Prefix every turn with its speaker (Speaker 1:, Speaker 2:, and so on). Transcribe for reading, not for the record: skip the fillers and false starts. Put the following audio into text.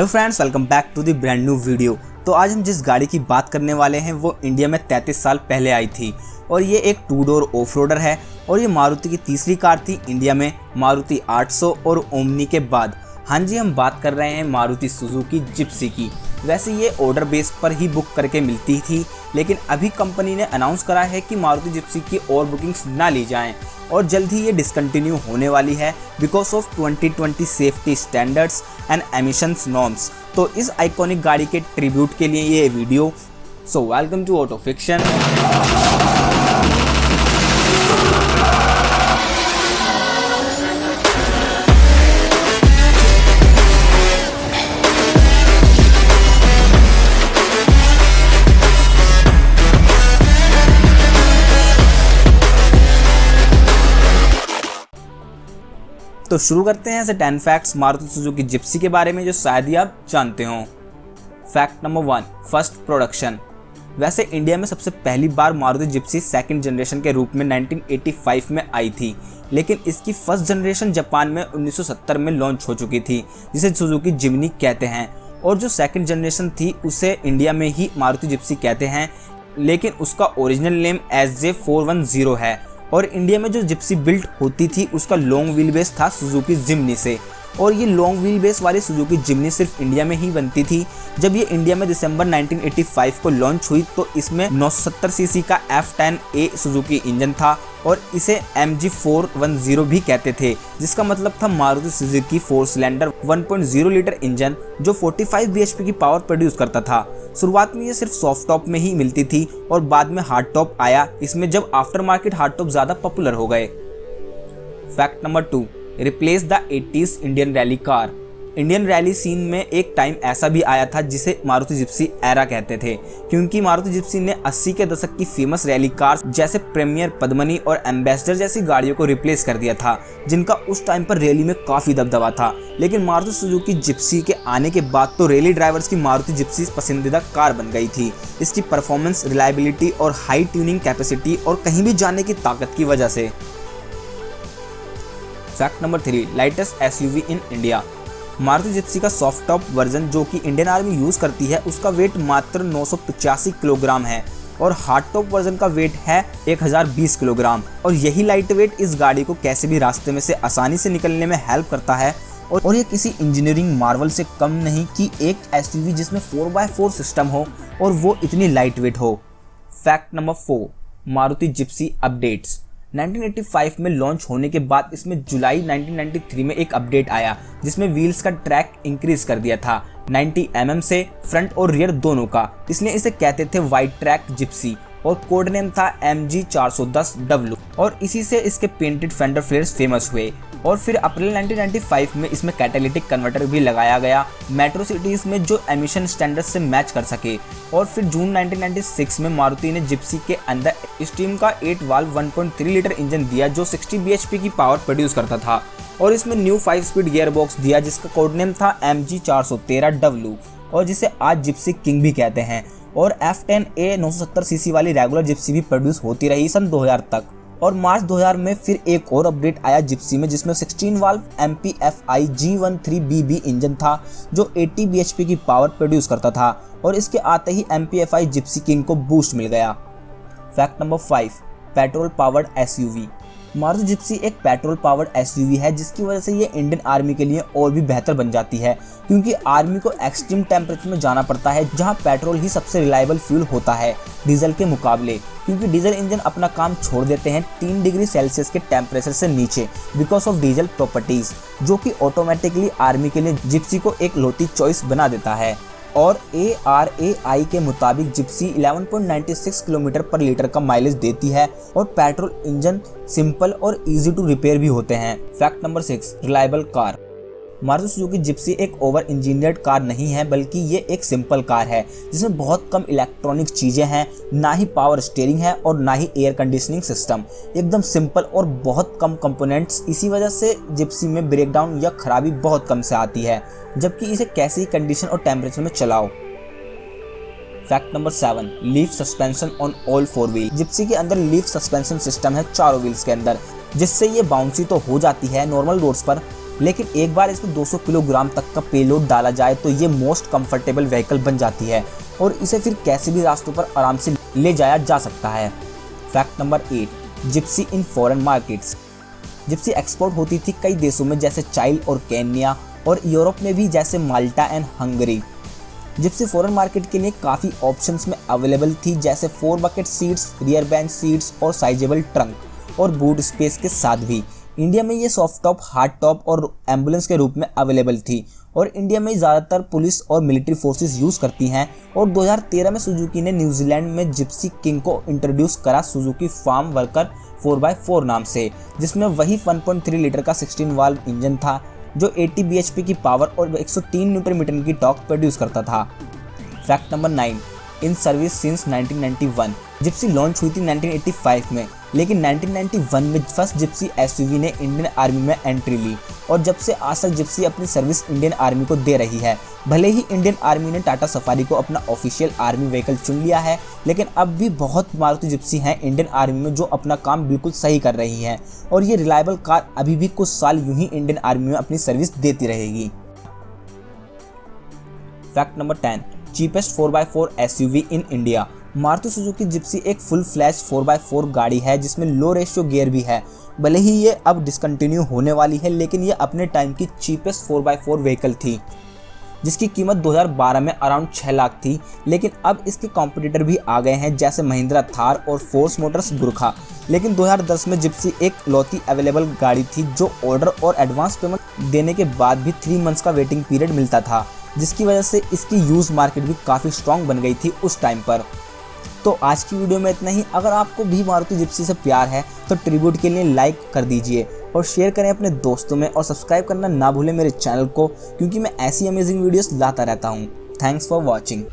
Speaker 1: Hello friends, welcome back to the brand new video. तो आज हम जिस गाड़ी की बात करने वाले हैं वो इंडिया में 33 साल पहले आई थी और ये एक 2 डोर ऑफ रोडर है और ये मारुति की तीसरी कार थी इंडिया में मारुति 800 और ओमनी के बाद। हाँ जी, हम बात कर रहे हैं मारुति सुजुकी जिप्सी की। वैसे ये ऑर्डर बेस पर ही बुक करके मिलती थी, लेकिन अभी कंपनी ने अनाउंस करा है कि मारुति जिप्सी की और बुकिंग्स ना ली जाएं और जल्द ही ये डिसकंटिन्यू होने वाली है because of 2020 safety standards and emissions norms. तो इस आइकॉनिक गाड़ी के ट्रिब्यूट के लिए ये video. So welcome to Auto Fiction. तो शुरू करते हैं ऐसे 10 फैक्ट्स मारुति सुजुकी जिप्सी के बारे में जो शायद ही आप जानते हो। Fact number 1, first production. वैसे इंडिया में सबसे पहली बार मारुति जिप्सी सेकंड जनरेशन के रूप में 1985 में आई थी, लेकिन इसकी फर्स्ट जनरेशन जापान में 1970 में लॉन्च हो चुकी थी, जिसे सुजुकी जिमनी कहते हैं। और जो सेकंड जनरेशन थी उसे इंडिया में ही मारुति जिप्सी कहते हैं, लेकिन उसका ओरिजिनल नेम SJ410 है। और इंडिया में जो जिप्सी बिल्ट होती थी उसका लॉन्ग व्हील बेस था सुजुकी जिमनी से, और ये लॉन्ग व्हील बेस वाली सुजुकी जिमनी सिर्फ इंडिया में ही बनती थी। जब ये इंडिया में दिसंबर 1985 को लॉन्च हुई तो इसमें 970 सीसी का F10A सुजुकी इंजन था और इसे MG410 भी कहते थे, जिसका मतलब था Maruti Suzuki 4 cylinder 1.0 litre engine जो 45 bhp की पावर प्रोड्यूस करता था। शुरुआत में ये सिर्फ सॉफ्ट टॉप में ही मिलती थी और बाद में हार्ड टॉप आया इसमें, जब आफ्टर मार्केट हार्ड टॉप ज़्यादा पॉपुलर हो गए। Fact number 2, replace the 80s Indian rally car. Indian rally scene में एक टाइम ऐसा भी आया था जिसे मारुति जिप्सी एरा कहते थे, क्योंकि मारुति जिप्सी ने 80 के दशक की फेमस रैली कार्स जैसे प्रीमियर, पद्मनी और एम्बेसडर जैसी गाड़ियों को रिप्लेस कर दिया था, जिनका उस टाइम पर रैली में काफ़ी दबदबा था। लेकिन मारुति सुजुकी जिप्सी के आने के बाद तो रैली ड्राइवर्स की मारुति जिप्सी पसंदीदा कार बन गई थी, इसकी परफॉर्मेंस, रिलायबिलिटी और हाई ट्यूनिंग कैपेसिटी और कहीं भी जाने की ताकत की वजह से। Fact number 3, lightest SUV in India. Maruti Gypsy का सॉफ्ट टॉप वर्जन जो कि इंडियन आर्मी यूज़ करती है उसका वेट मात्र 985 किलोग्राम है और हार्ड टॉप वर्जन का वेट है 1020 किलोग्राम। और यही लाइट वेट इस गाड़ी को कैसे भी रास्ते में से आसानी से निकलने में हेल्प करता है और ये किसी इंजीनियरिंग मार्वल से कम नहीं कि एक SUV जिसमें 4x4 सिस्टम हो और वो इतनी लाइट वेट हो। Fact number 4, Maruti Gypsy updates. 1985 में लॉन्च होने के बाद इसमें जुलाई 1993 में एक अपडेट आया जिसमें व्हील्स का ट्रैक इंक्रीज कर दिया था 90 mm से फ्रंट और रियर दोनों का, इसलिए इसे कहते थे वाइड ट्रैक जिप्सी और कोड नेम था MG410W और इसी से इसके पेंटेड फेंडर फ्लेयर्स फेमस हुए। और फिर अप्रैल 1995 में इसमें कैटालिटिक कन्वर्टर भी लगाया गया मेट्रो सिटीज में जो एमिशन स्टैंडर्ड से मैच कर सके। और फिर जून 1996 में मारुति ने जिप्सी के अंदर स्टीम का 8 वाल्व 1.3 लीटर इंजन दिया जो 60 bhp की पावर प्रोड्यूस करता था और इसमें न्यू 5 स्पीड गियर बॉक्स दिया जिसका कोड नेम था MG413W और जिसे आज जिप्सी किंग भी कहते हैं। और F10A 970 सीसी वाली रेगुलर जिप्सी भी प्रोड्यूस होती रही सन 2000 तक। और मार्च 2000 में फिर एक और अपडेट आया जिप्सी में जिसमें 16 वाल्व MPFI G13BB इंजन था जो 80 bhp की पावर प्रोड्यूस करता था और इसके आते ही MPFI जिप्सी किंग को बूस्ट मिल गया। Fact number 5, petrol powered SUV। Maruti Gypsy एक पेट्रोल पावर्ड SUV है जिसकी वजह से ये इंडियन आर्मी के लिए और भी बेहतर बन जाती है, क्योंकि आर्मी को एक्सट्रीम टेम्परेचर में जाना पड़ता है जहां पेट्रोल ही सबसे रिलायबल फ्यूल होता है डीजल के मुकाबले, क्योंकि डीजल इंजन अपना काम छोड़ देते हैं 3 डिग्री सेल्सियस के टेम्परेचर से नीचे बिकॉज ऑफ डीजल प्रॉपर्टीज, जो कि ऑटोमेटिकली आर्मी के लिए जिप्सी को एक लौती चॉइस बना देता है। और ARAI के मुताबिक जिप्सी 11.96 किलोमीटर पर लीटर का माइलेज देती है और पेट्रोल इंजन सिंपल और इजी टू रिपेयर भी होते हैं। Fact number 6, reliable car. Maruti Suzuki Gypsy एक ओवर इंजीनियर्ड कार नहीं है बल्कि ये एक सिंपल कार है जिसमें बहुत कम इलेक्ट्रॉनिक चीज़ें हैं, ना ही पावर स्टीयरिंग है और ना ही एयर कंडीशनिंग सिस्टम, एकदम सिंपल और बहुत कम कंपोनेंट्स। इसी वजह से जिप्सी में ब्रेकडाउन या खराबी बहुत कम से आती है, जबकि इसे कैसी कंडीशन और टेम्परेचर में चलाओ। Fact number 7, leaf suspension on all 4 wheel. Gypsy के अंदर लीफ सस्पेंशन सिस्टम है चारों व्हील्स के अंदर, जिससे ये बाउंसी तो हो जाती है नॉर्मल रोड्स पर, लेकिन एक बार इसमें 200 किलोग्राम तक का पेलोड डाला जाए तो ये मोस्ट कंफर्टेबल व्हीकल बन जाती है और इसे फिर कैसे भी रास्तों पर आराम से ले जाया जा सकता है। Fact number 8, Gypsy in foreign markets. Gypsy export होती थी कई देशों में जैसे चाइल और केन्या, और यूरोप में भी जैसे Malta and Hungary. Gypsy foreign market के लिए काफ़ी ऑप्शंस में अवेलेबल थी जैसे 4 bucket seats, rear bench seats और साइजेबल ट्रंक और बूट स्पेस के साथ भी। इंडिया में ये सॉफ्ट टॉप, हार्ड टॉप और एम्बुलेंस के रूप में अवेलेबल थी और इंडिया में ज़्यादातर पुलिस और मिलिट्री फोर्सेस यूज़ करती हैं। और 2013 में सुजुकी ने न्यूजीलैंड में जिप्सी किंग को इंट्रोड्यूस करा सुजुकी फार्म वर्कर 4x4 नाम से, जिसमें वही 1.3 लीटर का 16 वाल्व इंजन था जो 80 bhp की पावर और 103 न्यूटन मीटर की टॉर्क प्रोड्यूस करता था। Fact number 9, in service since 1991। Gypsy launch हुई थी 1985 में, लेकिन 1991 में फर्स्ट जिप्सी एसयूवी ने इंडियन आर्मी में एंट्री ली और जब से आज तक जिप्सी अपनी सर्विस इंडियन आर्मी को दे रही है। भले ही इंडियन आर्मी ने टाटा सफारी को अपना ऑफिशियल आर्मी व्हीकल चुन लिया है, लेकिन अब भी बहुत मारुति जिप्सी हैं इंडियन आर्मी में जो अपना काम बिल्कुल सही कर रही हैं और ये रिलायबल कार अभी भी कुछ साल यूं ही इंडियन आर्मी में अपनी सर्विस देती रहेगी। Fact number 10, cheapest 4x4 SUV in India. Maruti Suzuki Gypsy एक फुल फ्लैश 4x4 गाड़ी है जिसमें लो रेशियो गियर भी है। भले ही ये अब डिसकंटिन्यू होने वाली है, लेकिन ये अपने टाइम की चीपेस्ट 4x4 व्हीकल थी जिसकी कीमत 2012 में अराउंड 6 लाख थी। लेकिन अब इसके कॉम्पिटिटर भी आ गए हैं जैसे महिंद्रा थार और फोर्स मोटर्स गुरखा। लेकिन 2010 में जिप्सी एक लौती अवेलेबल गाड़ी थी जो ऑर्डर और एडवांस पेमेंट देने के बाद भी 3 मंथ्स का वेटिंग पीरियड मिलता था, जिसकी वजह से इसकी यूज मार्केट भी काफ़ी स्ट्रॉन्ग बन गई थी उस टाइम पर। तो आज की वीडियो में इतना ही। अगर आपको भी मारुति जिप्सी से प्यार है तो ट्रिब्यूट के लिए लाइक कर दीजिए और शेयर करें अपने दोस्तों में और सब्सक्राइब करना ना भूलें मेरे चैनल को, क्योंकि मैं ऐसी अमेजिंग वीडियोस लाता रहता हूँ। Thanks for watching.